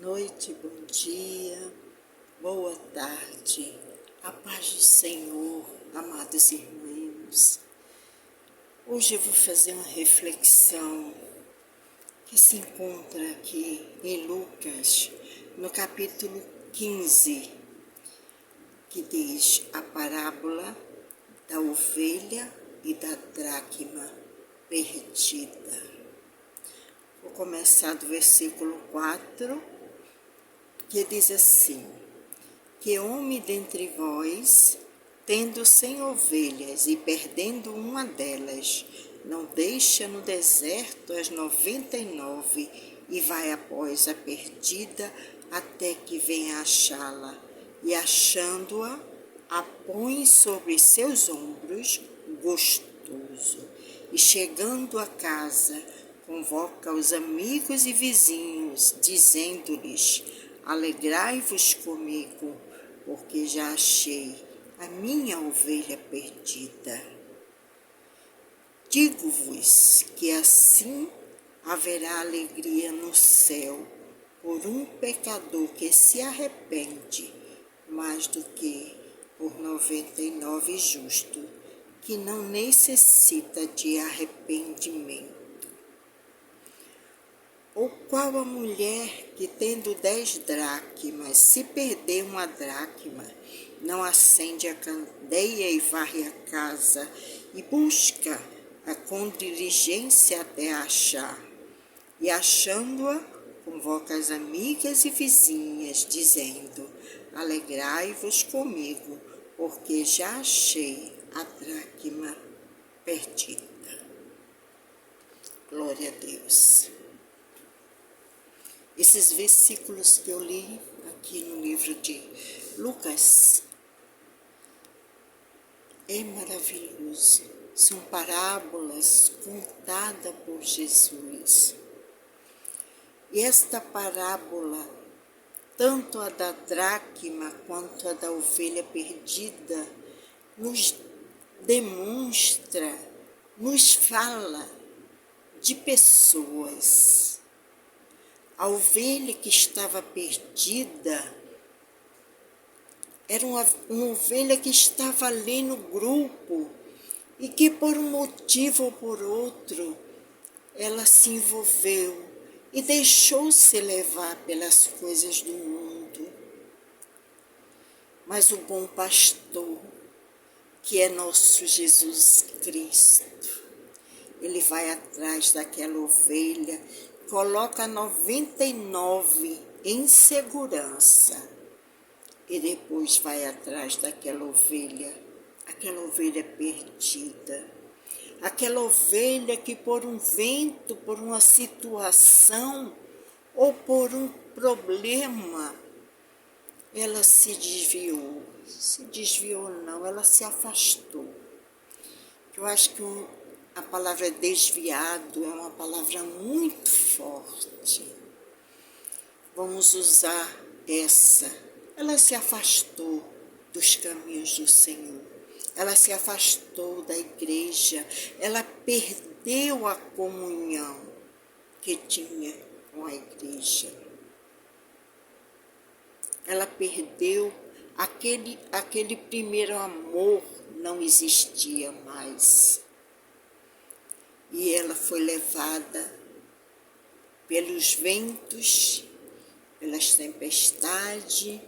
noite, bom dia, boa tarde, a paz do Senhor, amados irmãos. Hoje eu vou fazer uma reflexão que se encontra aqui em Lucas, no capítulo 15, que diz a parábola da ovelha e da dracma perdida. Vou começar do versículo 4, que diz assim: que homem dentre vós, tendo 100 ovelhas e perdendo uma delas, não deixa no deserto as 99 e vai após a perdida até que venha achá-la, e achando-a, a põe sobre seus ombros gostoso, e chegando a casa, convoca os amigos e vizinhos, dizendo-lhes: alegrai-vos comigo, porque já achei a minha ovelha perdida. Digo-vos que assim haverá alegria no céu por um pecador que se arrepende, mais do que por 99 justos, que não necessita de arrependimento. Ou qual a mulher que, tendo 10 dracmas, se perder uma dracma, não acende a candeia e varre a casa e busca com diligência até achar? E achando-a, convoca as amigas e vizinhas, dizendo: alegrai-vos comigo, porque já achei a dracma perdida. Glória a Deus. Esses versículos que eu li aqui no livro de Lucas é maravilhoso. São parábolas contadas por Jesus. E esta parábola, tanto a da dracma quanto a da ovelha perdida, nos demonstra, nos fala de pessoas. A ovelha que estava perdida era uma ovelha que estava ali no grupo e que por um motivo ou por outro ela se envolveu e deixou-se levar pelas coisas do mundo. Mas o bom pastor, que é nosso Jesus Cristo, ele vai atrás daquela ovelha, coloca 99 em segurança e depois vai atrás daquela ovelha perdida. Aquela ovelha que por um vento, por uma situação ou por um problema, ela se desviou. Ela se afastou. Eu acho que a palavra desviado é uma palavra muito forte. Vamos usar essa. Ela se afastou dos caminhos do Senhor. Ela se afastou da igreja. Ela perdeu a comunhão que tinha com a igreja. Ela perdeu aquele primeiro amor, não existia mais. E ela foi levada pelos ventos, pelas tempestades,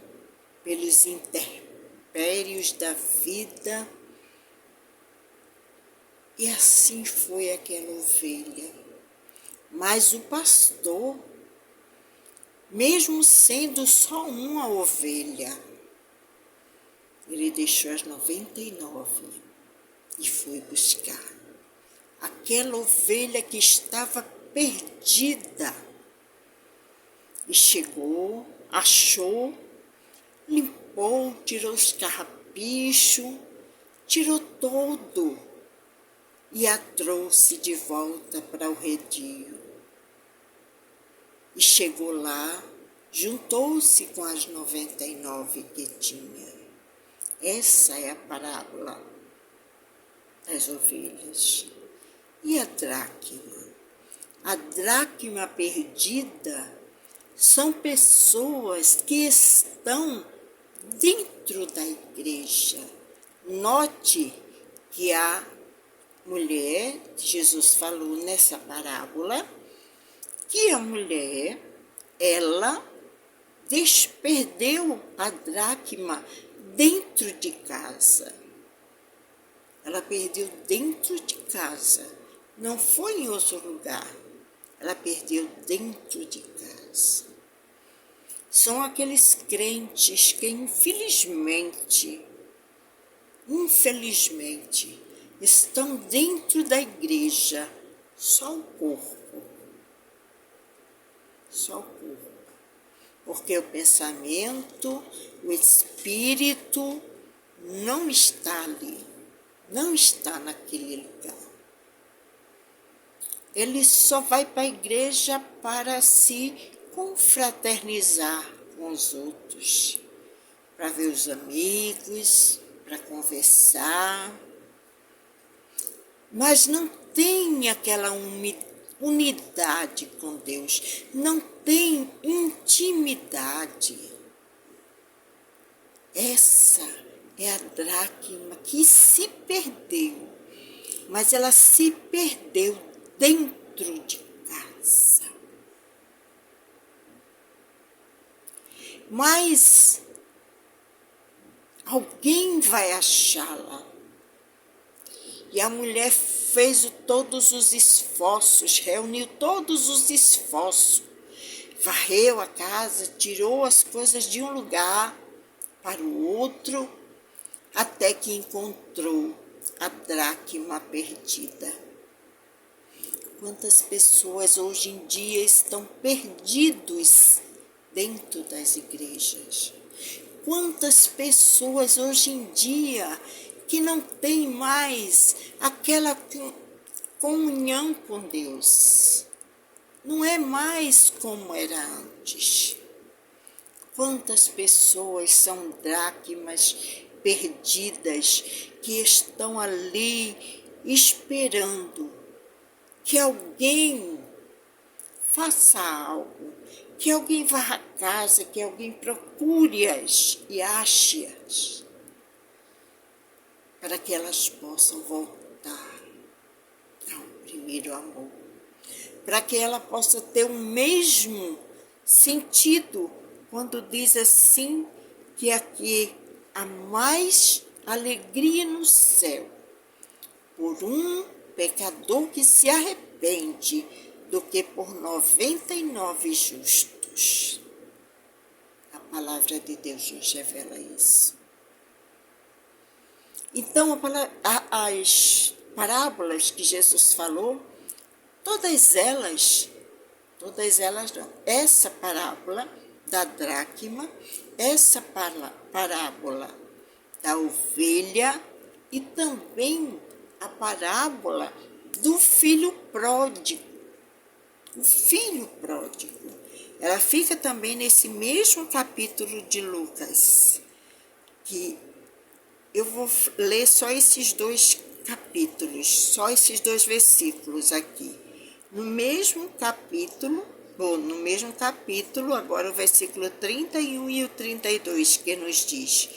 pelos intempéries da vida. E assim foi aquela ovelha. Mas o pastor, mesmo sendo só uma ovelha, ele deixou as 99 e foi buscar aquela ovelha que estava perdida. E chegou, achou, limpou, tirou os carrapichos, tirou todo e a trouxe de volta para o redil. E chegou lá, juntou-se com as 99 que tinha. Essa é a parábola das ovelhas. E a dracma? A dracma perdida são pessoas que estão dentro da igreja. Note que a mulher, Jesus falou nessa parábola, que a mulher, ela perdeu a dracma dentro de casa. Ela perdeu dentro de casa. Não foi em outro lugar. Ela perdeu dentro de casa. São aqueles crentes que infelizmente, estão dentro da igreja, só o corpo. Só o corpo. Porque o pensamento, o espírito não está ali, não está naquele lugar. Ele só vai para a igreja para se confraternizar com os outros, para ver os amigos, para conversar, mas não tem aquela unidade com Deus, não tem intimidade. Essa é a dracma que se perdeu, mas ela se perdeu dentro de casa. Mas alguém vai achá-la. E a mulher fez todos os esforços, reuniu todos os esforços, varreu a casa, tirou as coisas de um lugar para o outro, até que encontrou a dracma perdida. Quantas pessoas hoje em dia estão perdidos dentro das igrejas? Quantas pessoas hoje em dia que não têm mais aquela comunhão com Deus? Não é mais como era antes. Quantas pessoas são dracmas perdidas que estão ali esperando que alguém faça algo, que alguém vá à casa, que alguém procure-as e ache-as, para que elas possam voltar ao primeiro amor, para que ela possa ter o mesmo sentido quando diz assim, que aqui há mais alegria no céu por um pecador que se arrepende do que por 99 justos. A palavra de Deus nos revela isso. Então, as parábolas que Jesus falou, todas elas não. Essa parábola da dracma, essa parábola da ovelha e também a parábola do filho pródigo. O filho pródigo. Ela fica também nesse mesmo capítulo de Lucas, que eu vou ler só esses 2 capítulos, só esses 2 versículos aqui. No mesmo capítulo, agora o versículo 31 e o 32, que nos diz: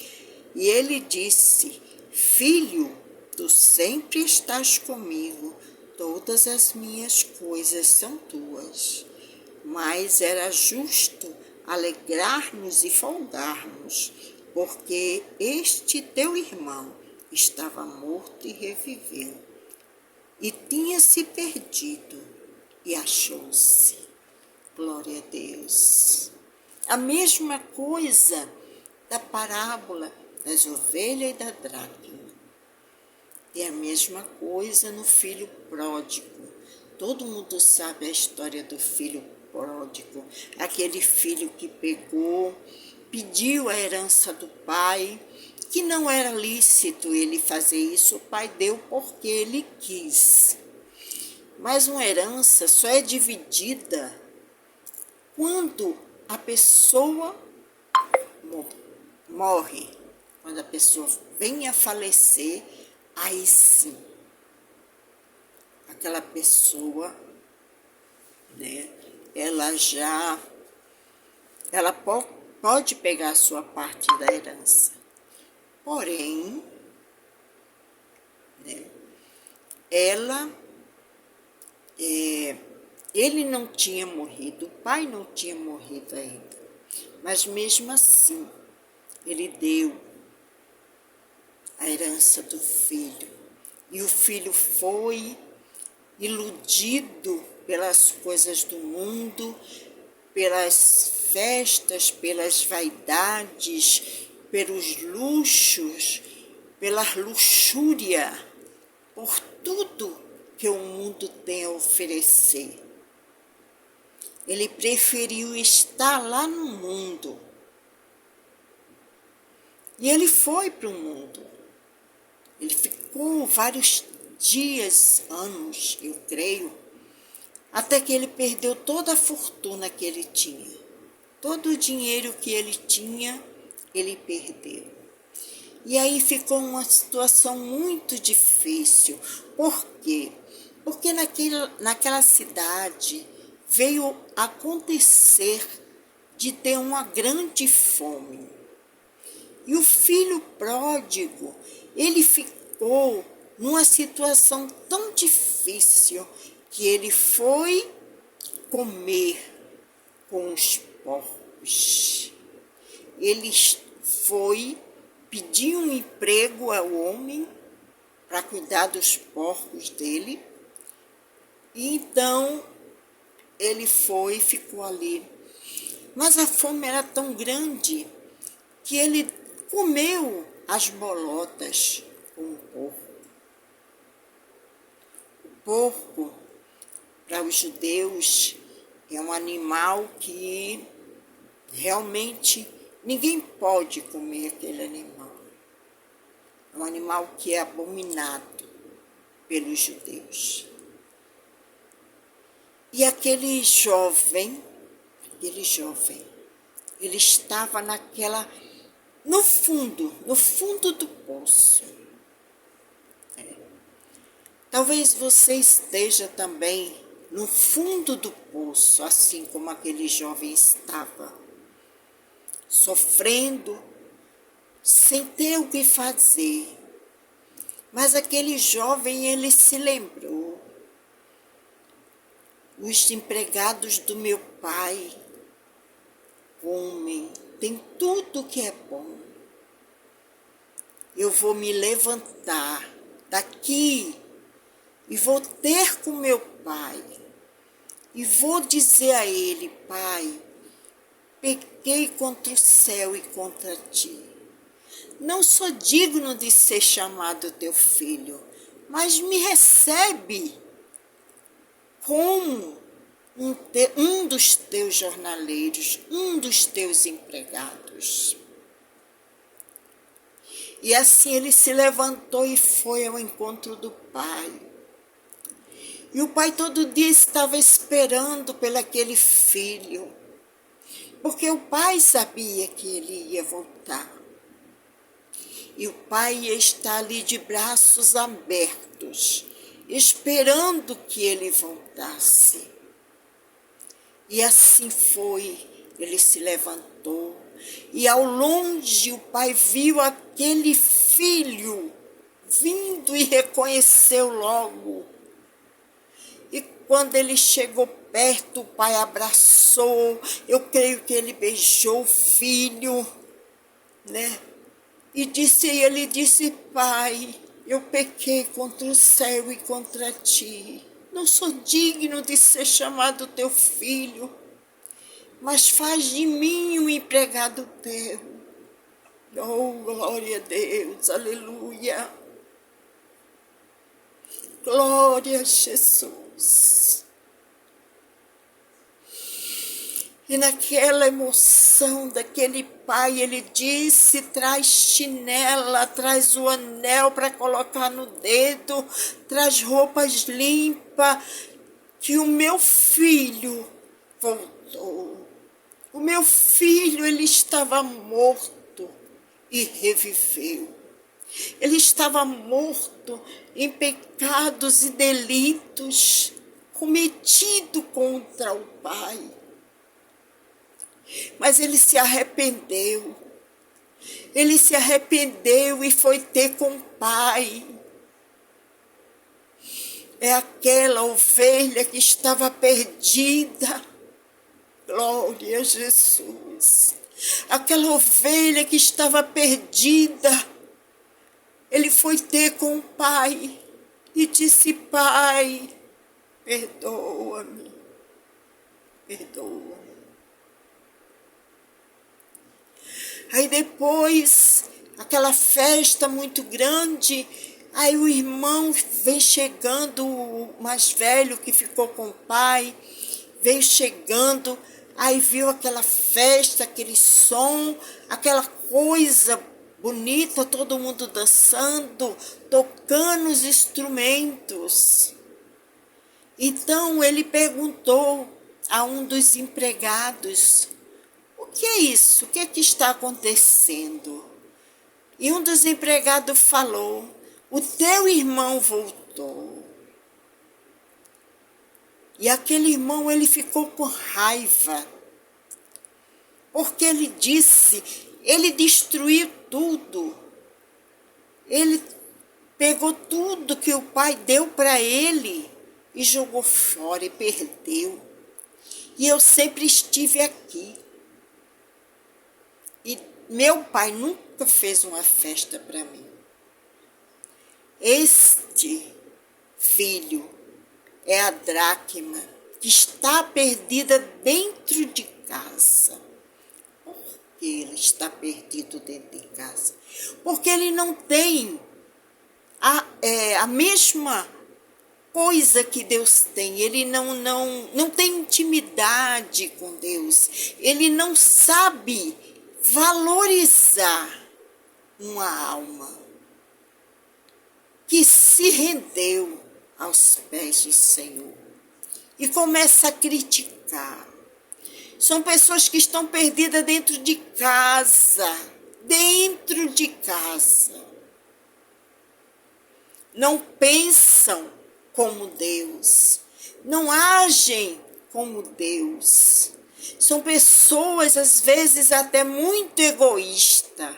E ele disse, filho, tu sempre estás comigo, todas as minhas coisas são tuas. Mas era justo alegrar-nos e folgarmos, porque este teu irmão estava morto e reviveu, e tinha se perdido e achou-se. Glória a Deus. A mesma coisa da parábola das ovelhas e da dracma. E a mesma coisa no filho pródigo. Todo mundo sabe a história do filho pródigo. Aquele filho que pediu a herança do pai, que não era lícito ele fazer isso, o pai deu porque ele quis. Mas uma herança só é dividida quando a pessoa morre, quando a pessoa vem a falecer, aí sim, aquela pessoa, né, ela já ela pode pegar a sua parte da herança. Porém, né, ele não tinha morrido, o pai não tinha morrido ainda. Mas mesmo assim, ele deu a herança do filho. E o filho foi iludido pelas coisas do mundo, pelas festas, pelas vaidades, pelos luxos, pela luxúria, por tudo que o mundo tem a oferecer. Ele preferiu estar lá no mundo. E ele foi para o mundo. Ele ficou vários dias, anos, eu creio, até que ele perdeu toda a fortuna que ele tinha. Todo o dinheiro que ele tinha, ele perdeu. E aí ficou uma situação muito difícil. Por quê? Porque naquela cidade veio acontecer de ter uma grande fome. E o filho pródigo, ele ficou numa situação tão difícil que ele foi comer com os porcos. Ele foi pedir um emprego ao homem para cuidar dos porcos dele. E então ele foi e ficou ali. Mas a fome era tão grande que ele comeu as bolotas com o porco. O porco, para os judeus, é um animal que realmente ninguém pode comer aquele animal. É um animal que é abominado pelos judeus. E aquele jovem, ele estava no fundo do poço. Talvez você esteja também no fundo do poço, assim como aquele jovem estava, sofrendo, sem ter o que fazer. Mas aquele jovem, ele se lembrou. Os empregados do meu pai comem, tem tudo que é bom. Eu vou me levantar daqui e vou ter com meu pai. E vou dizer a ele: Pai, pequei contra o céu e contra ti. Não sou digno de ser chamado teu filho, mas me recebe como um dos teus jornaleiros, um dos teus empregados. E assim ele se levantou e foi ao encontro do pai. E o pai todo dia estava esperando por aquele filho, porque o pai sabia que ele ia voltar. E o pai ia estar ali de braços abertos, esperando que ele voltasse. E assim foi, ele se levantou. E ao longe o pai viu aquele filho vindo e reconheceu logo. E quando ele chegou perto, o pai abraçou. Eu creio que ele beijou o filho, né? E ele disse: Pai, eu pequei contra o céu e contra ti. Não sou digno de ser chamado teu filho, mas faz de mim um empregado teu. Oh, glória a Deus, aleluia. Glória a Jesus. E naquela emoção daquele pai, ele disse: traz chinela, traz o anel para colocar no dedo, traz roupas limpas, que o meu filho voltou. O meu filho, ele estava morto e reviveu. Ele estava morto em pecados e delitos cometido contra o Pai. mas ele se arrependeu. Ele se arrependeu e foi ter com o Pai. É aquela ovelha que estava perdida. Glória a Jesus. Aquela ovelha que estava perdida. Ele foi ter com o Pai e disse: Pai, perdoa-me, perdoa-me. Aí depois, aquela festa muito grande, aí o irmão vem chegando, o mais velho que ficou com o pai, veio chegando, aí viu aquela festa, aquele som, aquela coisa bonita, todo mundo dançando, tocando os instrumentos. Então ele perguntou a um dos empregados: o que é isso? O que é que está acontecendo? E um dos empregados falou: o teu irmão voltou. E aquele irmão, ele ficou com raiva, porque ele disse, ele destruiu tudo. Ele pegou tudo que o pai deu para ele e jogou fora e perdeu. E eu sempre estive aqui. E meu pai nunca fez uma festa para mim. Este filho é a dracma que está perdida dentro de casa. Por que ele está perdido dentro de casa? Porque ele não tem a mesma coisa que Deus tem. Ele não tem intimidade com Deus. Ele não sabe valorizar uma alma que se rendeu aos pés do Senhor e começa a criticar. São pessoas que estão perdidas dentro de casa, não pensam como Deus, não agem como Deus. São pessoas, às vezes, até muito egoístas.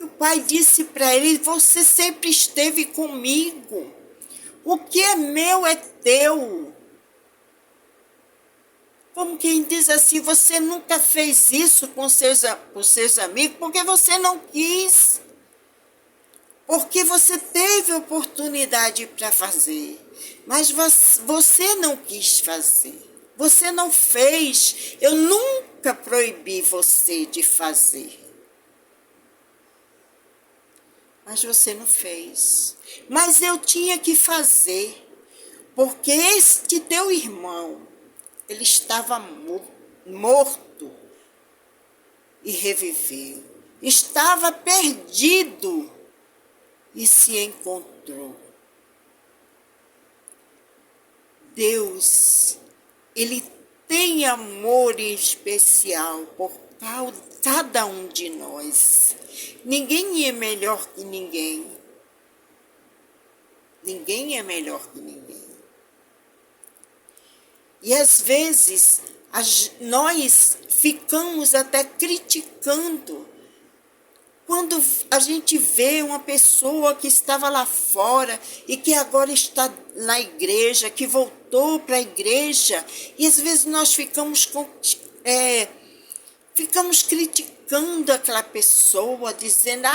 O pai disse para ele: você sempre esteve comigo. O que é meu é teu. Como quem diz assim: você nunca fez isso com seus amigos porque você não quis. Porque você teve oportunidade para fazer, mas você não quis fazer. Você não fez. Eu nunca proibi você de fazer. Mas você não fez. Mas eu tinha que fazer. Porque este teu irmão, ele estava morto e reviveu. Estava perdido e se encontrou. Deus, ele tem amor em especial por cada um de nós. Ninguém é melhor que ninguém. Ninguém é melhor que ninguém. E às vezes nós ficamos até criticando quando a gente vê uma pessoa que estava lá fora e que agora está na igreja, que voltou para a igreja, e às vezes nós ficamos criticando aquela pessoa, dizendo: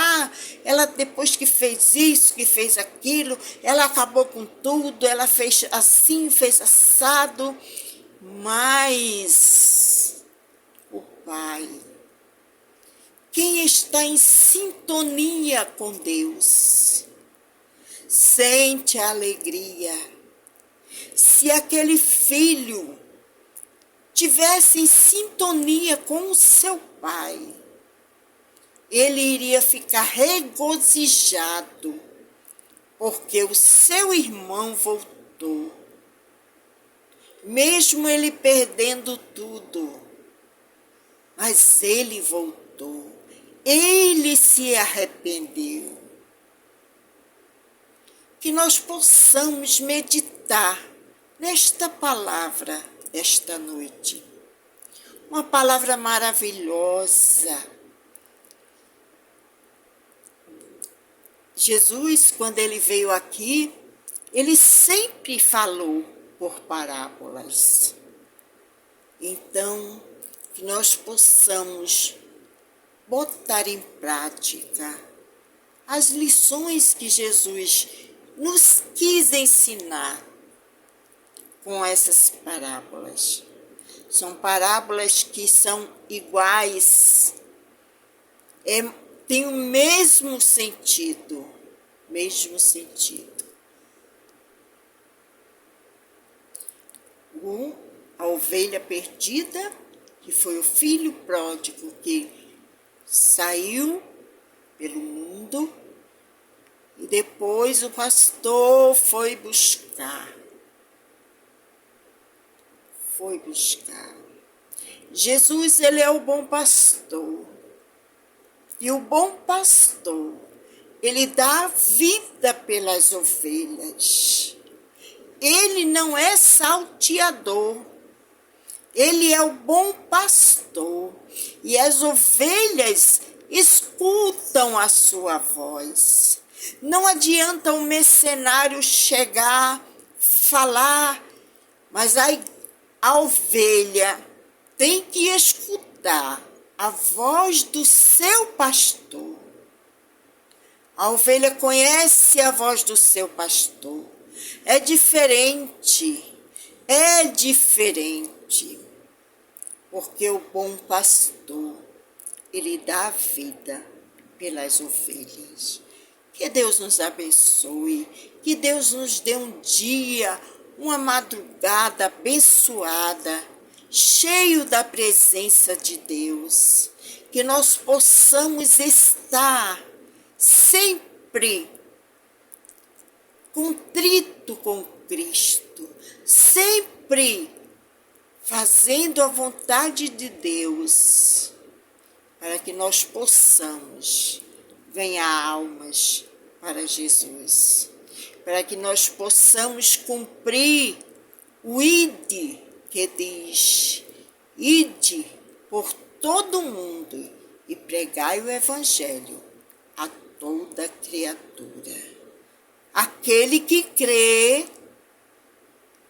ela depois que fez isso, que fez aquilo, ela acabou com tudo, ela fez assim, fez assado. Mas o Pai, quem está em sintonia com Deus, sente a alegria. Se aquele filho tivesse em sintonia com o seu pai, ele iria ficar regozijado, porque o seu irmão voltou. Mesmo ele perdendo tudo, mas ele voltou. Ele se arrependeu. Que nós possamos meditar nesta palavra esta noite. uma palavra maravilhosa. Jesus, quando ele veio aqui, ele sempre falou por parábolas. Então, que nós possamos botar em prática as lições que Jesus nos quis ensinar com essas parábolas. São parábolas que são iguais, tem o mesmo sentido, A ovelha perdida, que foi o filho pródigo que saiu pelo mundo, e depois o pastor foi buscar. Jesus, ele é o bom pastor. E o bom pastor, ele dá vida pelas ovelhas. Ele não é salteador. Ele é o bom pastor. E as ovelhas escutam a sua voz. Não adianta um mercenário chegar, falar, mas a ovelha tem que escutar a voz do seu pastor. A ovelha conhece a voz do seu pastor. É diferente, porque o bom pastor, ele dá a vida pelas ovelhas. Que Deus nos abençoe, que Deus nos dê um dia, uma madrugada abençoada, cheio da presença de Deus, que nós possamos estar sempre contrito com Cristo, sempre fazendo a vontade de Deus, para que nós possamos ganhar almas para Jesus, para que nós possamos cumprir o ide, que diz: ide por todo mundo e pregai o evangelho a toda criatura. Aquele que crê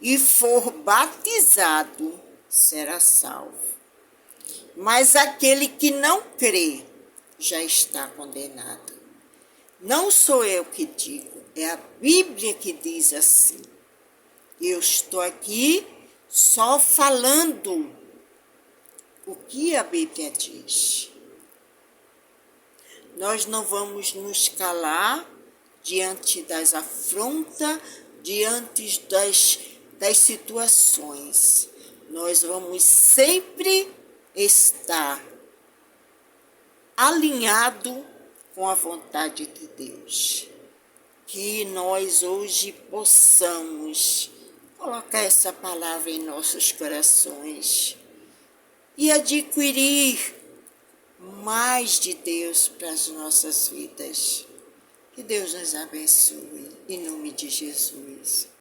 e for batizado será salvo, mas aquele que não crê já está condenado. Não sou eu que digo, é a Bíblia que diz assim. Eu estou aqui só falando o que a Bíblia diz. Nós não vamos nos calar diante das afrontas, diante das situações. Nós vamos sempre estar alinhado com a vontade de Deus. Que nós hoje possamos colocar essa palavra em nossos corações e adquirir mais de Deus para as nossas vidas. Que Deus nos abençoe, em nome de Jesus.